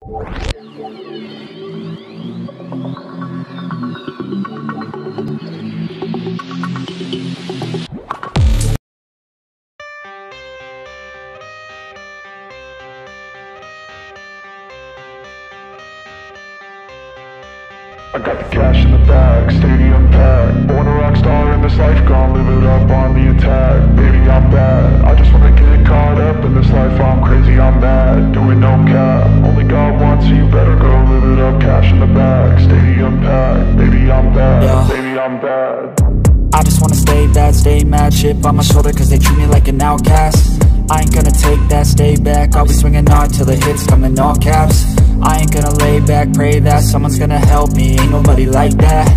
I got the cash in the bag, stadium packed. Born a rock star in this life, gon' live it up on the attack. Baby, I'm bad, I just wanna get caught up in this life. I'm crazy, I'm mad, doing no cap. Only God wants you, better go live it up. Cash in the bag, stadium packed. Baby, I'm bad, yeah. Baby, I'm bad. I just wanna stay bad, stay mad. Chip on my shoulder cause they treat me like an outcast. I ain't gonna take that, stay back. I'll be swinging hard till the hits come in all caps. I ain't gonna lay back, pray that someone's gonna help me, ain't nobody like that.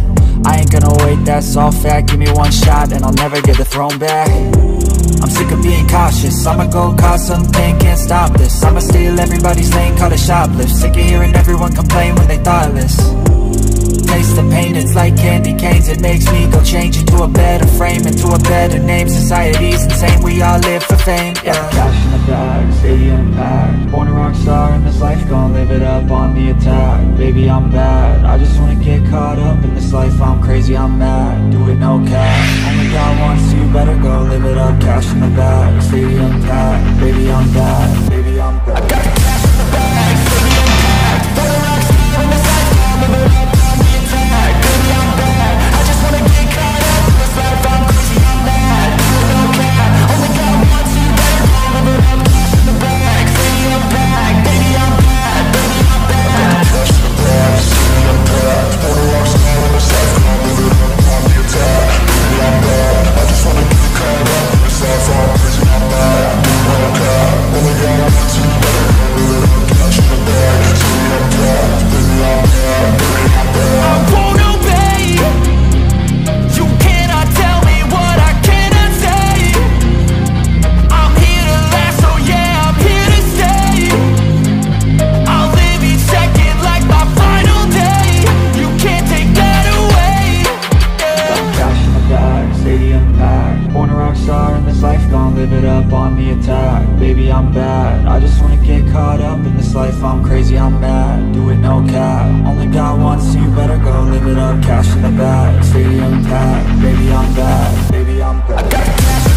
I ain't gonna wait, that's all fact. Give me one shot and I'll never get the throne back. I'm sick of being cautious, I'ma go cause something, can't stop this. I'ma steal everybody's lane, call it shoplift. Sick of hearing everyone complain when they thoughtless. Taste the pain, it's like candy canes. It makes me go change into a better frame, into a better name. Society's insane, we all live for fame, yeah. Cash in the bag, stadium packed. Born a rock star in this life, gon' live it up on the attack. Baby, I'm bad, I just wanna get caught up in this life. I'm crazy, I'm mad, do it no cap. Only God wants you, better go live it up. Cash in the bag, stadium packed. Baby, I'm bad, baby, I'm bad. I got the cash in the bag, stadium packed. Born a rock star in this life, gon' live it up. Baby, I'm bad, I just wanna get caught up in this life. I'm crazy, I'm mad, do it no cap. Only God wants you, better go live it up. Cash in the bag, stadium packed. Baby, I'm bad, baby, I'm bad. Cash in the bag, stadium packed. Born a rock star in this life, gon' live it up on the attack. Baby, I'm bad, I just wanna get caught up in this life. I'm crazy, I'm mad, do it no cap. Only God wants you, better go live it up. Cash in the bag, stadium packed. Baby, I'm bad, baby, I'm bad. I won't obey. You cannot tell me what I cannot say. I'm here to last, so yeah, I'm here to stay. I'll live each second like my final day. You can't take that away, yeah. Cash in the bag, stadium packed. Born a rock star in this life, gon' live it up on the attack. Baby, I'm bad, I just wanna get caught up in this life. I'm crazy, I'm mad, do it no cap. Only God wants you, better go live it up. Cash in the bag, stadium packed. Baby, I'm bad, baby, I'm bad. I got the cash